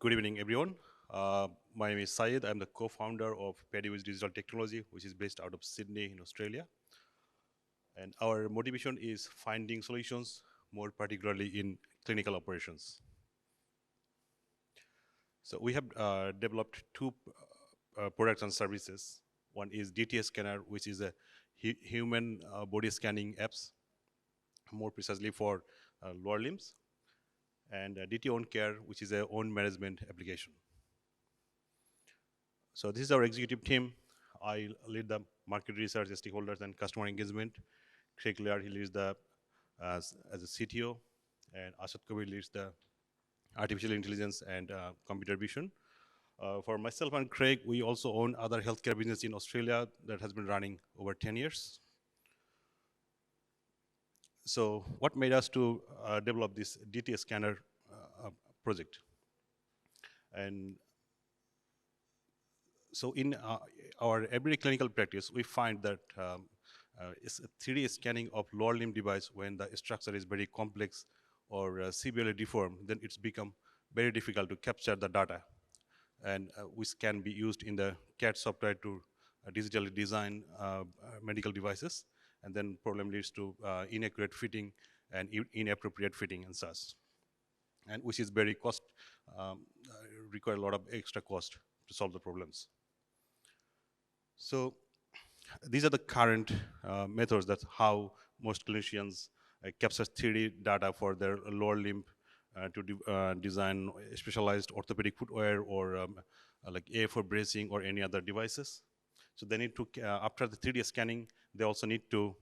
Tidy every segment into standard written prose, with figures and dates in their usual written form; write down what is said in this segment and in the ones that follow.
Good evening, everyone. My name is Syed. I'm the co-founder of Pediwiz Digital Technology, which is based out of Sydney in Australia. And our motivation is finding solutions, more particularly in clinical operations. So we have developed two products and services. One is DTS Scanner, which is a human body scanning apps, more precisely for lower limbs, and DT Own Care, which is a own management application. So this is our executive team. I lead the market research, stakeholders, and customer engagement. Craig Laird, he leads the as a CTO, and Asad Kabir leads the artificial intelligence and computer vision. For myself and Craig, we also own other healthcare business in Australia that has been running over 10 years. So what made us to develop this DTS scanner project? And so in our everyday clinical practice, we find that it's a 3D scanning of lower limb device when the structure is very complex or severely deformed, then it's become very difficult to capture the data, and which can be used in the CAD software to digitally design medical devices, and then problem leads to inaccurate fitting and inappropriate fitting and such, and which is very cost, require a lot of extra cost to solve the problems. So these are the current methods. That's how most clinicians capture 3D data for their lower limb to design specialized orthopedic footwear or like A4 bracing or any other devices. So they need to, after the 3D scanning, they also need to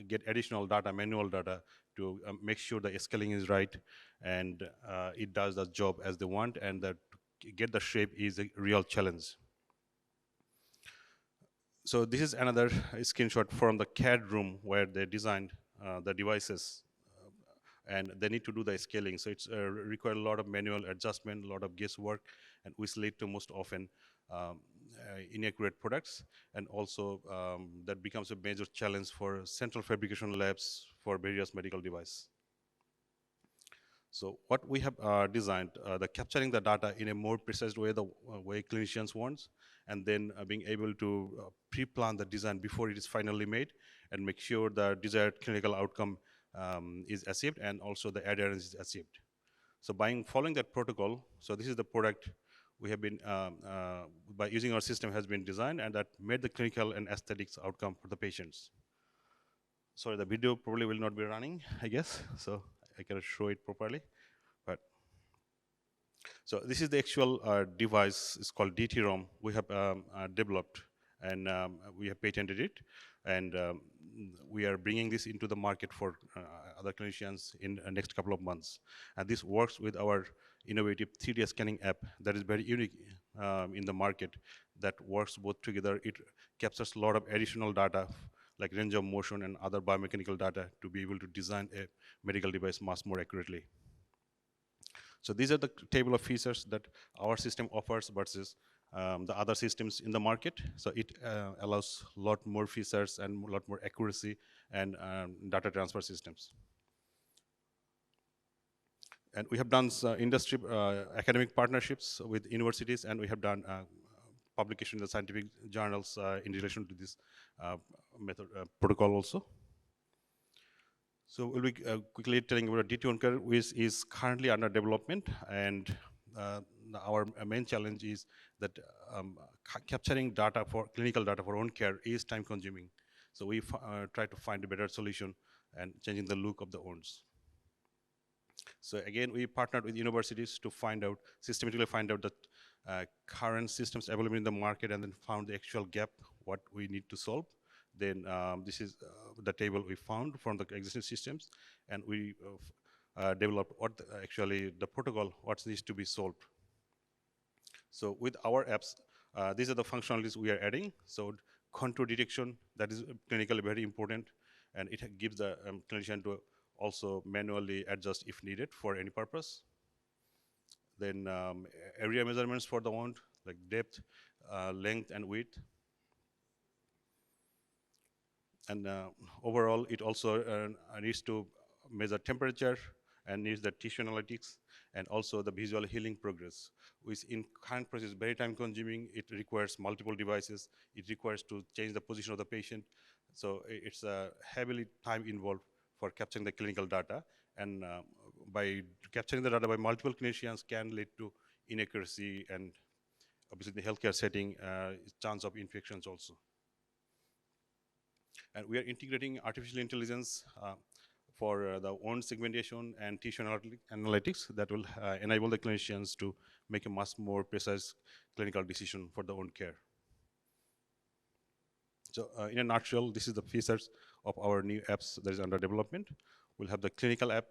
get additional data, manual data, to make sure the scaling is right and it does the job as they want, and that to get the shape is a real challenge. So this is another screenshot from the CAD room where they designed the devices, and they need to do the scaling. So it's require a lot of manual adjustment, a lot of guesswork, and which lead to most often inaccurate products, and also that becomes a major challenge for central fabrication labs for various medical devices. So what we have designed, the capturing the data in a more precise way, the way clinicians want, and then being able to pre-plan the design before it is finally made, and make sure the desired clinical outcome is achieved, and also the adherence is achieved. So by following that protocol, so this is the product we have been, by using our system has been designed, and that made the clinical and aesthetics outcome for the patients. Sorry, the video probably will not be running, I guess, so I cannot show it properly. But so this is the actual device. It's called DT-ROM. We have developed, and we have patented it, and we are bringing this into the market for other clinicians in the next couple of months. And this works with our innovative 3D scanning app that is very unique in the market, that works both together. It captures a lot of additional data like range of motion and other biomechanical data to be able to design a medical device much more accurately. So these are the table of features that our system offers versus the other systems in the market. So it allows a lot more features and a lot more accuracy and data transfer systems. And we have done industry academic partnerships with universities, and we have done publication in the scientific journals in relation to this method protocol also. So we'll be quickly telling about DT Own Care, which is currently under development, and our main challenge is that capturing data for clinical data for own care is time consuming. So we try to find a better solution and changing the look of the owns. So again, we partnered with universities to find out, systematically find out the current systems available in the market, and then found the actual gap, what we need to solve. Then this is the table we found from the existing systems, and we developed what actually the protocol, what needs to be solved. So with our apps, these are the functionalities we are adding. So contour detection, that is clinically very important, and it gives the clinician to also manually adjust if needed for any purpose. Then area measurements for the wound, like depth, length, and width. And overall, it also needs to measure temperature and needs the tissue analytics and also the visual healing progress, which in current process is very time consuming. It requires multiple devices. It requires to change the position of the patient. So it's heavily time involved for capturing the clinical data. And by capturing the data by multiple clinicians can lead to inaccuracy and obviously the healthcare setting, chance of infections also. And we are integrating artificial intelligence for the wound segmentation and tissue analytics that will enable the clinicians to make a much more precise clinical decision for the wound care. So in a nutshell, this is the features of our new apps that is under development. We'll have the clinical app,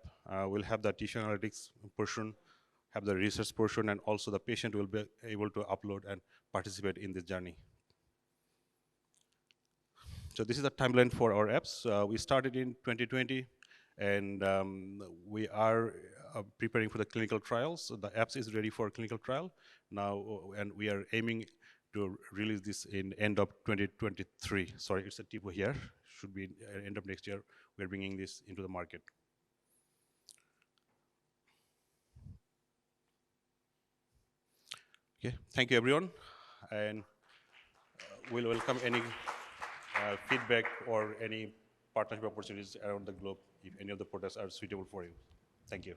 we'll have the tissue analytics portion, have the research portion, and also the patient will be able to upload and participate in this journey. So this is the timeline for our apps. We started in 2020, and we are preparing for the clinical trials. So the apps is ready for clinical trial now, and we are aiming to release this in end of 2023. Sorry, it's a typo here. Should be end of next year. We're bringing this into the market. Okay, thank you everyone, and we'll welcome any feedback or any partnership opportunities around the globe if any of the products are suitable for you. Thank you.